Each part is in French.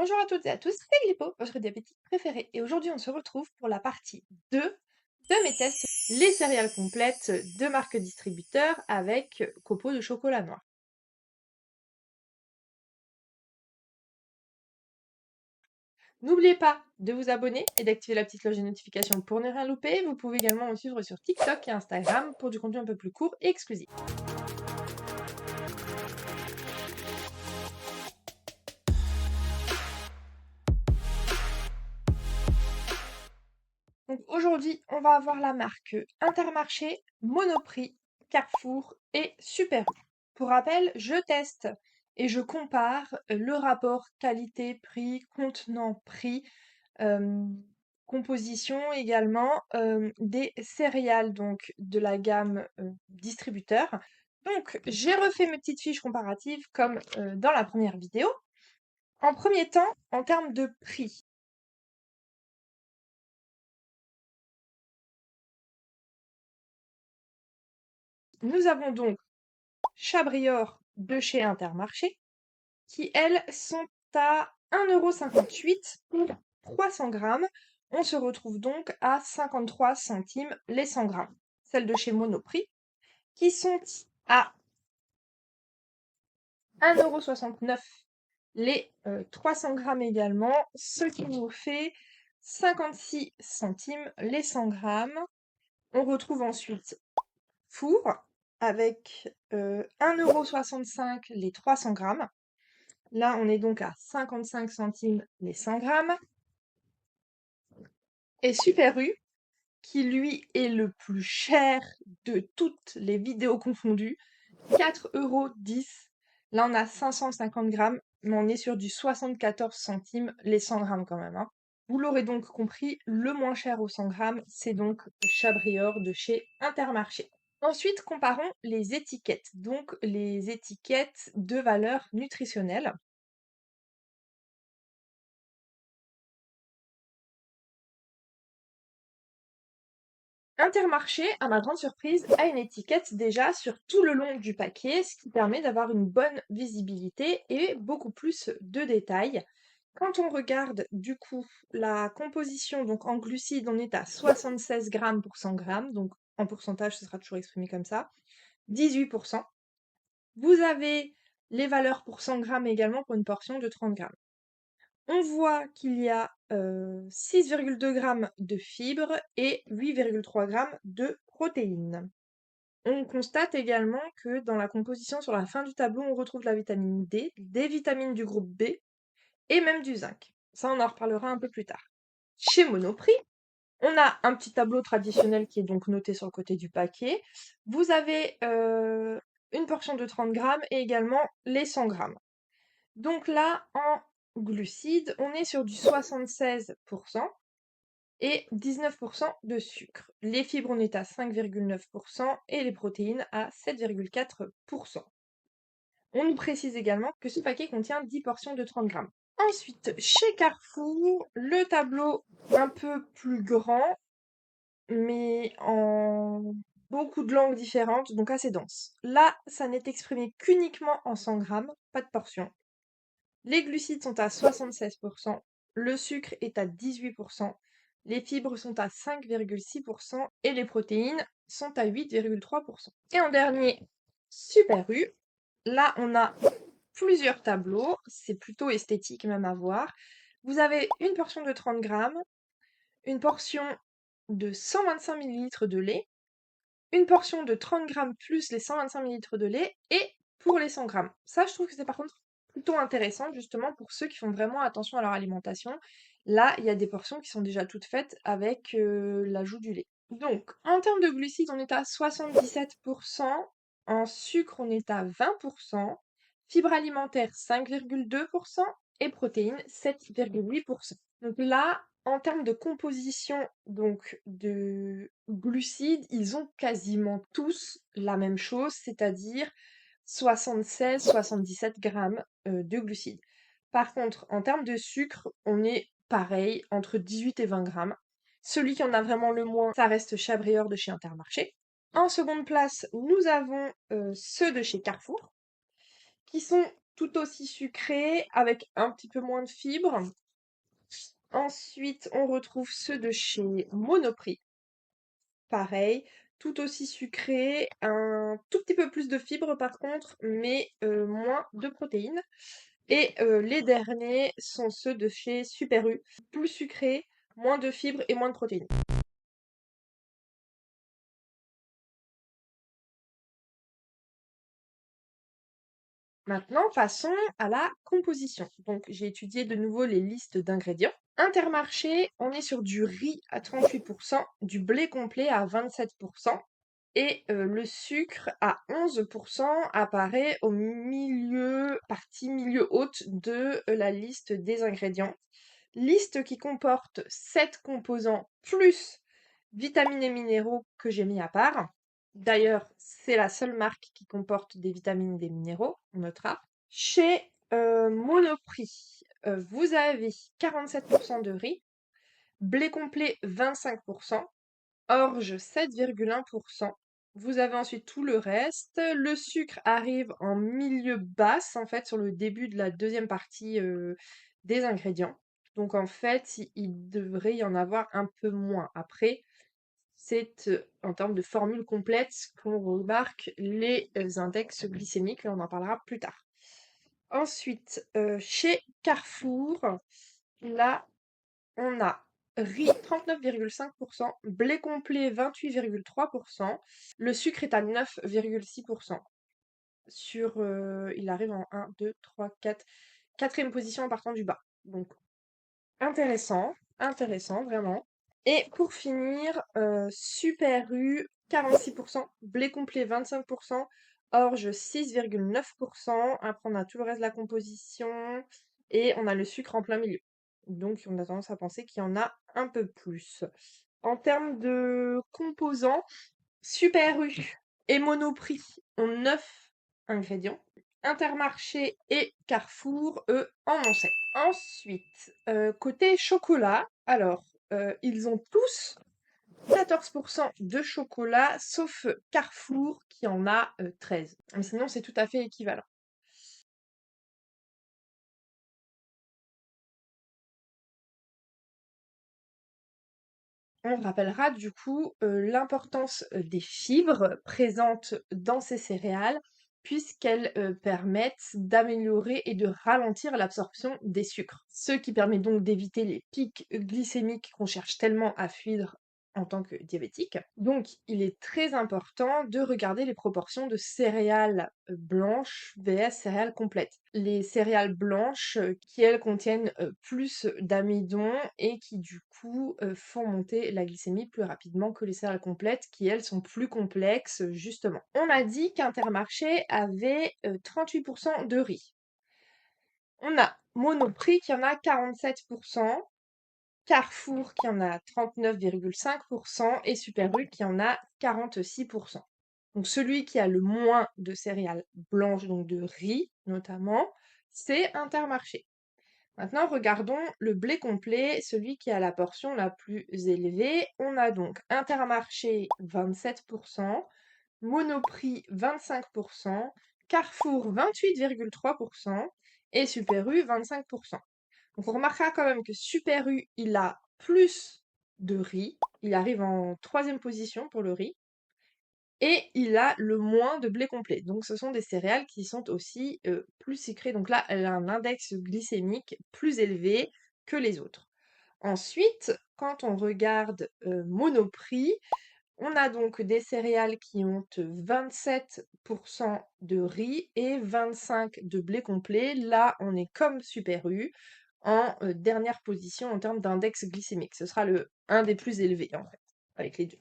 Bonjour à toutes et à tous, c'est Glippo, votre diabétique préféré. Et aujourd'hui, on se retrouve pour la partie 2 de mes tests, les céréales complètes de marque distributeur avec copeaux de chocolat noir. N'oubliez pas de vous abonner et d'activer la petite cloche de notification pour ne rien louper. Vous pouvez également me suivre sur TikTok et Instagram pour du contenu un peu plus court et exclusif. Donc aujourd'hui, on va avoir la marque Intermarché, Monoprix, Carrefour et Super U. Pour rappel, je teste et je compare le rapport qualité-prix, contenant-prix, euh, composition également des céréales donc de la gamme distributeur. Donc j'ai refait mes petites fiches comparatives comme dans la première vidéo. En premier temps, en termes de prix. Nous avons donc Chabrior de chez Intermarché, qui elles sont à 1,58 € pour 300 grammes. On se retrouve donc à 53 centimes les 100 grammes. Celles de chez Monoprix, qui sont à 1,69 € les 300 grammes également, ce qui nous fait 56 centimes les 100 grammes. On retrouve ensuite Four avec 1,65 € les 300 grammes. Là, on est donc à 55 centimes les 100 grammes. Et Super U, qui lui est le plus cher de toutes les vidéos confondues, 4,10 €. Là, on a 550 grammes, mais on est sur du 74 centimes les 100 grammes quand même, hein. Vous l'aurez donc compris, le moins cher aux 100 grammes, c'est donc Chabrior de chez Intermarché. Ensuite, comparons les étiquettes, donc les étiquettes de valeur nutritionnelle. Intermarché, à ma grande surprise, a une étiquette déjà sur tout le long du paquet, ce qui permet d'avoir une bonne visibilité et beaucoup plus de détails. Quand on regarde du coup la composition, donc en glucides, on est à 76 grammes pour 100 grammes, donc en pourcentage, ce sera toujours exprimé comme ça, 18%. Vous avez les valeurs pour 100 grammes également pour une portion de 30 grammes. On voit qu'il y a 6,2 grammes de fibres et 8,3 grammes de protéines. On constate également que dans la composition sur la fin du tableau, on retrouve la vitamine D, des vitamines du groupe B et même du zinc. Ça, on en reparlera un peu plus tard. Chez Monoprix, on a un petit tableau traditionnel qui est donc noté sur le côté du paquet. Vous avez une portion de 30 grammes et également les 100 grammes. Donc là, en glucides, on est sur du 76% et 19% de sucre. Les fibres, on est à 5,9% et les protéines à 7,4%. On nous précise également que ce paquet contient 10 portions de 30 grammes. Ensuite, chez Carrefour, le tableau un peu plus grand, mais en beaucoup de langues différentes, donc assez dense. Là, ça n'est exprimé qu'uniquement en 100 grammes, pas de portion. Les glucides sont à 76%, le sucre est à 18%, les fibres sont à 5,6% et les protéines sont à 8,3%. Et en dernier, Super U. Là, on a plusieurs tableaux, c'est plutôt esthétique même à voir. Vous avez une portion de 30 grammes, une portion de 125 millilitres de lait, une portion de 30 grammes plus les 125 millilitres de lait et pour les 100 grammes. Ça, je trouve que c'est par contre plutôt intéressant justement pour ceux qui font vraiment attention à leur alimentation. Là, il y a des portions qui sont déjà toutes faites avec l'ajout du lait. Donc, en termes de glucides, on est à 77%, en sucre, on est à 20%, fibres alimentaires 5,2% et protéines 7,8%. Donc là, en termes de composition donc de glucides, ils ont quasiment tous la même chose, c'est-à-dire 76-77 grammes de glucides. Par contre, en termes de sucre, on est pareil, entre 18 et 20 grammes. Celui qui en a vraiment le moins, ça reste Chabrior de chez Intermarché. En seconde place, nous avons ceux de chez Carrefour, qui sont tout aussi sucrés avec un petit peu moins de fibres. Ensuite, on retrouve ceux de chez Monoprix. Pareil, tout aussi sucré, un tout petit peu plus de fibres par contre, mais moins de protéines. Et les derniers sont ceux de chez Super U, plus sucrés, moins de fibres et moins de protéines. Maintenant, passons à la composition. Donc, j'ai étudié de nouveau les listes d'ingrédients. Intermarché, on est sur du riz à 38%, du blé complet à 27%, et le sucre à 11% apparaît au milieu, partie milieu haute de la liste des ingrédients. Liste qui comporte 7 composants plus vitamines et minéraux que j'ai mis à part. D'ailleurs, c'est la seule marque qui comporte des vitamines et des minéraux, on notera. Chez Monoprix, vous avez 47% de riz, blé complet 25%, orge 7,1%. Vous avez ensuite tout le reste. Le sucre arrive en milieu basse, en fait, sur le début de la deuxième partie des ingrédients. Donc en fait, il devrait y en avoir un peu moins. Après, c'est en termes de formule complète qu'on remarque les index glycémiques, mais on en parlera plus tard. Ensuite, chez Carrefour, là, on a riz 39,5%, blé complet 28,3%, le sucre est à 9,6%. Il arrive en 1, 2, 3, 4, quatrième position en partant du bas. Donc intéressant, intéressant vraiment. Et pour finir, Super U 46%, blé complet 25%, orge 6,9%. Après, on a tout le reste de la composition et on a le sucre en plein milieu. Donc, on a tendance à penser qu'il y en a un peu plus. En termes de composants, Super U et Monoprix ont 9 ingrédients. Intermarché et Carrefour, eux, en ont 7. Ensuite, côté chocolat, alors, ils ont tous 14% de chocolat, sauf Carrefour qui en a 13. Mais sinon, c'est tout à fait équivalent. On rappellera du coup l'importance des fibres présentes dans ces céréales, puisqu'elles permettent d'améliorer et de ralentir l'absorption des sucres. Ce qui permet donc d'éviter les pics glycémiques qu'on cherche tellement à fuir en tant que diabétique. Donc, il est très important de regarder les proportions de céréales blanches vs céréales complètes. Les céréales blanches qui, elles, contiennent plus d'amidon et qui, du coup, font monter la glycémie plus rapidement que les céréales complètes qui, elles, sont plus complexes, justement. On a dit qu'Intermarché avait 38% de riz. On a Monoprix qui en a 47%, Carrefour qui en a 39,5% et Super U qui en a 46%. Donc celui qui a le moins de céréales blanches, donc de riz notamment, c'est Intermarché. Maintenant, regardons le blé complet, celui qui a la portion la plus élevée. On a donc Intermarché 27%, Monoprix 25%, Carrefour 28,3% et Super U 25%. Donc on remarquera quand même que Super U, il a plus de riz. Il arrive en troisième position pour le riz. Et il a le moins de blé complet. Donc ce sont des céréales qui sont aussi plus sucrées. Donc là, elle a un index glycémique plus élevé que les autres. Ensuite, quand on regarde Monoprix, on a donc des céréales qui ont 27% de riz et 25% de blé complet. Là, on est comme Super U en dernière position en termes d'index glycémique. Ce sera un des plus élevés en fait, avec les deux.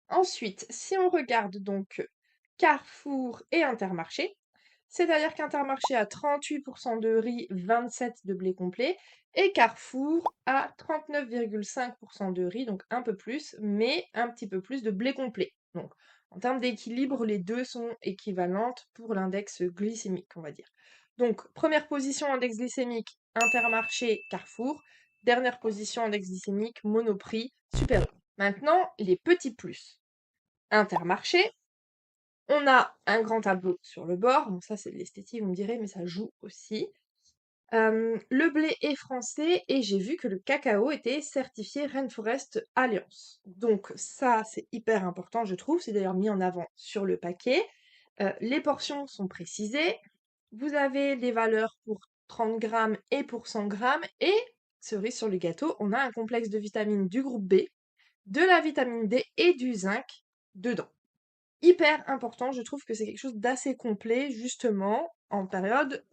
Ensuite, si on regarde donc Carrefour et Intermarché, c'est-à-dire qu'Intermarché a 38% de riz, 27% de blé complet, et Carrefour a 39,5% de riz, donc un peu plus, mais un petit peu plus de blé complet. Donc, en termes d'équilibre, les deux sont équivalentes pour l'index glycémique, on va dire. Donc, première position, index glycémique, Intermarché, Carrefour. Dernière position, index glycémique, Monoprix, Super U. Maintenant, les petits plus. Intermarché, On a un grand tableau sur le bord. Bon, ça, c'est de l'esthétique, vous me direz, mais ça joue aussi. Le blé est français et j'ai vu que le cacao était certifié Rainforest Alliance. Donc ça, c'est hyper important, je trouve. C'est d'ailleurs mis en avant sur le paquet. Les portions sont précisées. Vous avez des valeurs pour 30 grammes et pour 100 grammes. Et, cerise sur le gâteau, on a un complexe de vitamines du groupe B, de la vitamine D et du zinc dedans. Hyper important, je trouve que c'est quelque chose d'assez complet, justement, en période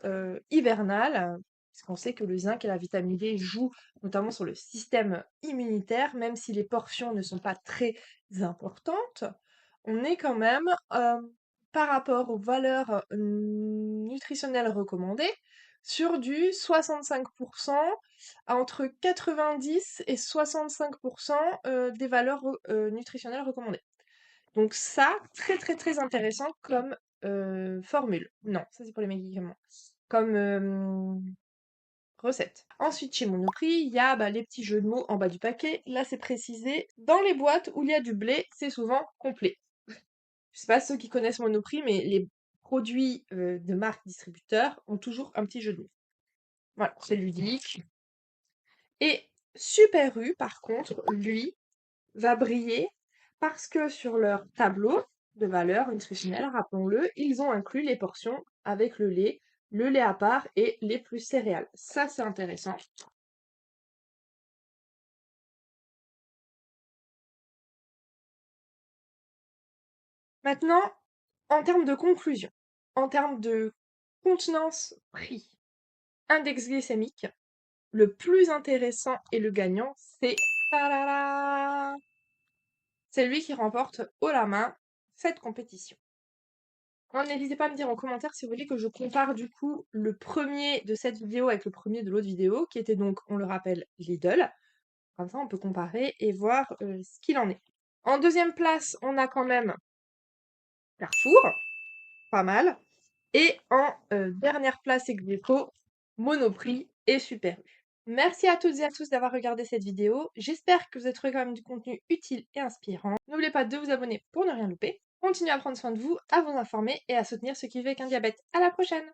hivernale, parce qu'on sait que le zinc et la vitamine D jouent notamment sur le système immunitaire, même si les portions ne sont pas très importantes, on est quand même, par rapport aux valeurs nutritionnelles recommandées, sur du 65%, entre 90 et 65% des valeurs nutritionnelles recommandées. Donc ça, très très très intéressant comme formule. Non, ça c'est pour les médicaments. Comme recette. Ensuite, chez Monoprix, il y a les petits jeux de mots en bas du paquet. Là, c'est précisé. Dans les boîtes où il y a du blé, c'est souvent complet. Je sais pas ceux qui connaissent Monoprix, mais les produits de marque distributeur ont toujours un petit jeu de mots. Voilà, c'est ludique. Et Super U, par contre, lui, va briller parce que sur leur tableau de valeur nutritionnelle, rappelons-le, ils ont inclus les portions avec le lait à part et les plus céréales. Ça, c'est intéressant. Maintenant, en termes de conclusion, en termes de contenance prix, index glycémique, le plus intéressant et le gagnant, c'est tadala, c'est lui qui remporte haut la main cette compétition. Alors, n'hésitez pas à me dire en commentaire si vous voulez que je compare du coup le premier de cette vidéo avec le premier de l'autre vidéo, qui était donc, on le rappelle, Lidl. Comme ça, on peut comparer et voir ce qu'il en est. En deuxième place, on a quand même Carrefour, pas mal. Et en dernière place ex aequo, Monoprix et Super U. Merci à toutes et à tous d'avoir regardé cette vidéo. J'espère que vous avez trouvé quand même du contenu utile et inspirant. N'oubliez pas de vous abonner pour ne rien louper. Continuez à prendre soin de vous, à vous informer et à soutenir ceux qui vivent avec un diabète. À la prochaine!